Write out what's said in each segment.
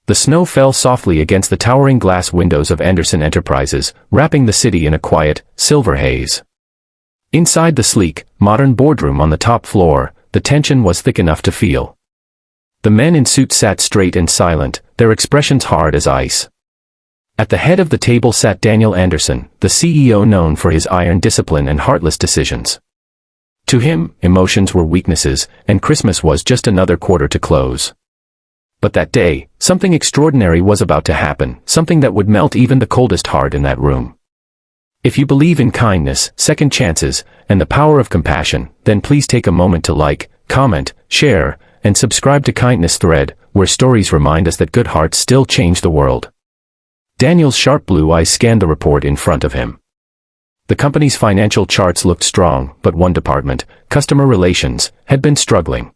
The snow fell softly against the towering glass windows of Anderson Enterprises, wrapping the city in a quiet, silver haze. Inside the sleek, modern boardroom on the top floor, the tension was thick enough to feel. The men in suits sat straight and silent, their expressions hard as ice. At the head of the table sat Daniel Anderson, the CEO known for his iron discipline and heartless decisions. To him, emotions were weaknesses, and Christmas was just another quarter to close. But that day, something extraordinary was about to happen, something that would melt even the coldest heart in that room. If you believe in kindness, second chances, and the power of compassion, then please take a moment to like, comment, share, and subscribe to Kindness Thread, where stories remind us that good hearts still change the world. Daniel's sharp blue eyes scanned the report in front of him. The company's financial charts looked strong, but one department, customer relations, had been struggling.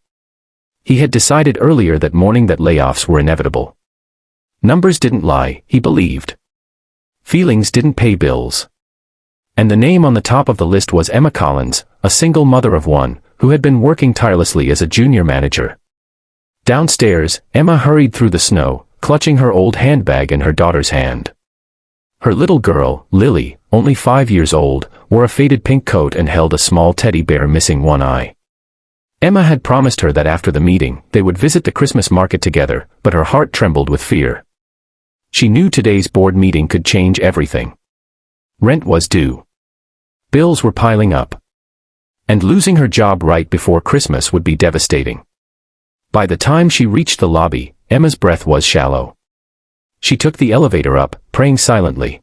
He had decided earlier that morning that layoffs were inevitable. Numbers didn't lie, he believed. Feelings didn't pay bills. And the name on the top of the list was Emma Collins, a single mother of one, who had been working tirelessly as a junior manager. Downstairs, Emma hurried through the snow, clutching her old handbag in her daughter's hand. Her little girl, Lily, only 5 years old, wore a faded pink coat and held a small teddy bear missing one eye. Emma had promised her that after the meeting, they would visit the Christmas market together, but her heart trembled with fear. She knew today's board meeting could change everything. Rent was due. Bills were piling up. And losing her job right before Christmas would be devastating. By the time she reached the lobby, Emma's breath was shallow. She took the elevator up, praying silently.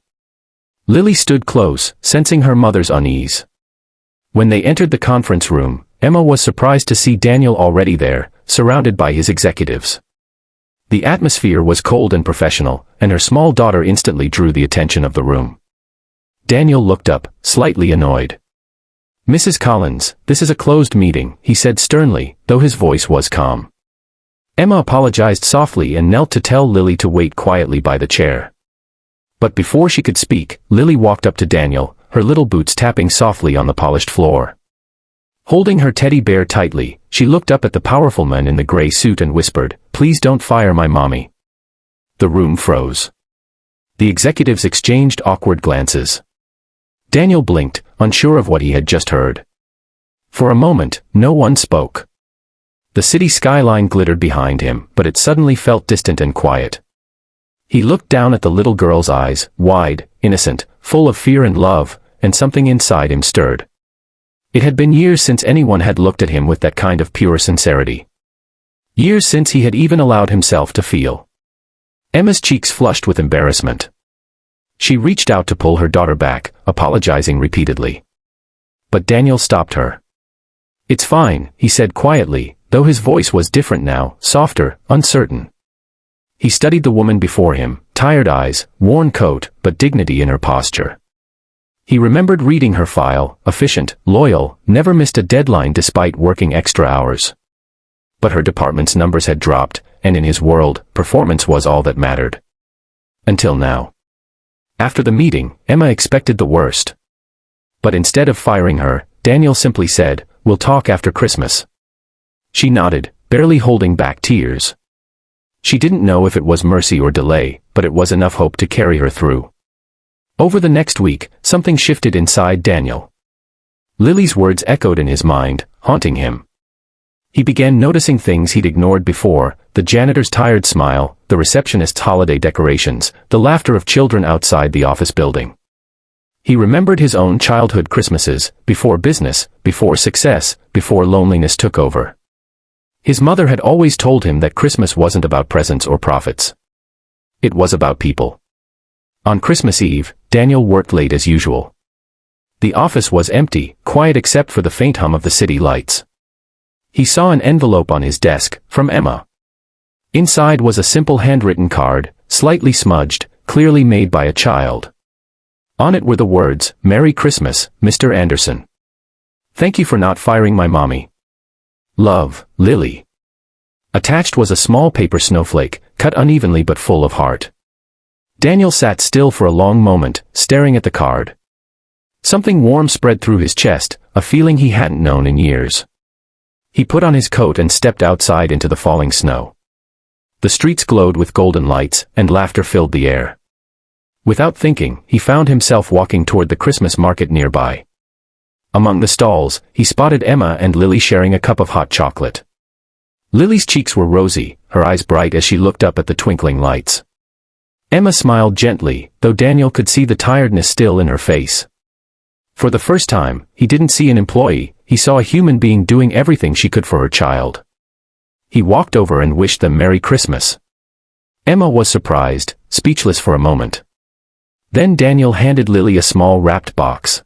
Lily stood close, sensing her mother's unease. When they entered the conference room, Emma was surprised to see Daniel already there, surrounded by his executives. The atmosphere was cold and professional, and her small daughter instantly drew the attention of the room. Daniel looked up, slightly annoyed. "Mrs. Collins, this is a closed meeting," he said sternly, though his voice was calm. Emma apologized softly and knelt to tell Lily to wait quietly by the chair. But before she could speak, Lily walked up to Daniel, her little boots tapping softly on the polished floor. Holding her teddy bear tightly, she looked up at the powerful man in the gray suit and whispered, "Please don't fire my mommy." The room froze. The executives exchanged awkward glances. Daniel blinked, unsure of what he had just heard. For a moment, no one spoke. The city skyline glittered behind him, but it suddenly felt distant and quiet. He looked down at the little girl's eyes, wide, innocent, full of fear and love, and something inside him stirred. It had been years since anyone had looked at him with that kind of pure sincerity. Years since he had even allowed himself to feel. Emma's cheeks flushed with embarrassment. She reached out to pull her daughter back, apologizing repeatedly. But Daniel stopped her. "It's fine," he said quietly, though his voice was different now, softer, uncertain. He studied the woman before him, tired eyes, worn coat, but dignity in her posture. He remembered reading her file, efficient, loyal, never missed a deadline despite working extra hours. But her department's numbers had dropped, and in his world, performance was all that mattered. Until now. After the meeting, Emma expected the worst. But instead of firing her, Daniel simply said, "We'll talk after Christmas." She nodded, barely holding back tears. She didn't know if it was mercy or delay, but it was enough hope to carry her through. Over the next week, something shifted inside Daniel. Lily's words echoed in his mind, haunting him. He began noticing things he'd ignored before, the janitor's tired smile, the receptionist's holiday decorations, the laughter of children outside the office building. He remembered his own childhood Christmases, before business, before success, before loneliness took over. His mother had always told him that Christmas wasn't about presents or profits. It was about people. On Christmas Eve, Daniel worked late as usual. The office was empty, quiet except for the faint hum of the city lights. He saw an envelope on his desk, from Emma. Inside was a simple handwritten card, slightly smudged, clearly made by a child. On it were the words, "Merry Christmas, Mr. Anderson. Thank you for not firing my mommy. Love, Lily." Attached was a small paper snowflake, cut unevenly but full of heart. Daniel sat still for a long moment, staring at the card. Something warm spread through his chest, a feeling he hadn't known in years. He put on his coat and stepped outside into the falling snow. The streets glowed with golden lights, and laughter filled the air. Without thinking, he found himself walking toward the Christmas market nearby. Among the stalls, he spotted Emma and Lily sharing a cup of hot chocolate. Lily's cheeks were rosy, her eyes bright as she looked up at the twinkling lights. Emma smiled gently, though Daniel could see the tiredness still in her face. For the first time, he didn't see an employee, he saw a human being doing everything she could for her child. He walked over and wished them Merry Christmas. Emma was surprised, speechless for a moment. Then Daniel handed Lily a small wrapped box.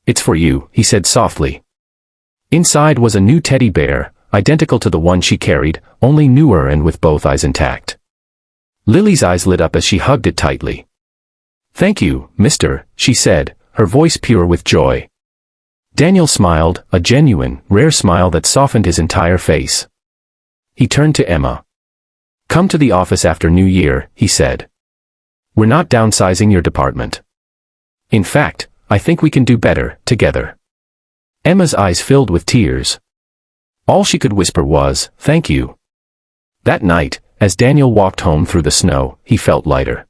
"It's for you," he said softly. Inside was a new teddy bear, identical to the one she carried, only newer and with both eyes intact. Lily's eyes lit up as she hugged it tightly. "Thank you, mister," she said, her voice pure with joy. Daniel smiled, a genuine, rare smile that softened his entire face. He turned to Emma. "Come to the office after New Year," he said. "We're not downsizing your department. In fact, I think we can do better, together." Emma's eyes filled with tears. All she could whisper was, "Thank you." That night, as Daniel walked home through the snow, he felt lighter.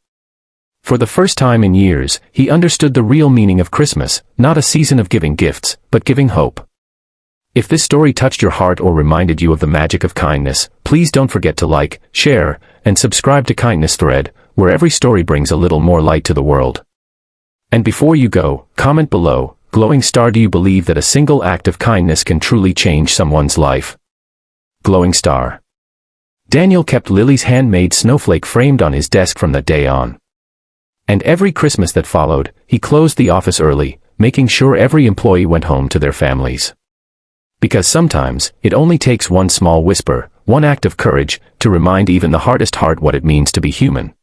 For the first time in years, he understood the real meaning of Christmas, not a season of giving gifts, but giving hope. If this story touched your heart or reminded you of the magic of kindness, please don't forget to like, share, and subscribe to Kindness Thread, where every story brings a little more light to the world. And before you go, comment below, glowing star, do you believe that a single act of kindness can truly change someone's life? Glowing star. Daniel kept Lily's handmade snowflake framed on his desk from that day on. And every Christmas that followed, he closed the office early, making sure every employee went home to their families. Because sometimes, it only takes one small whisper, one act of courage, to remind even the hardest heart what it means to be human.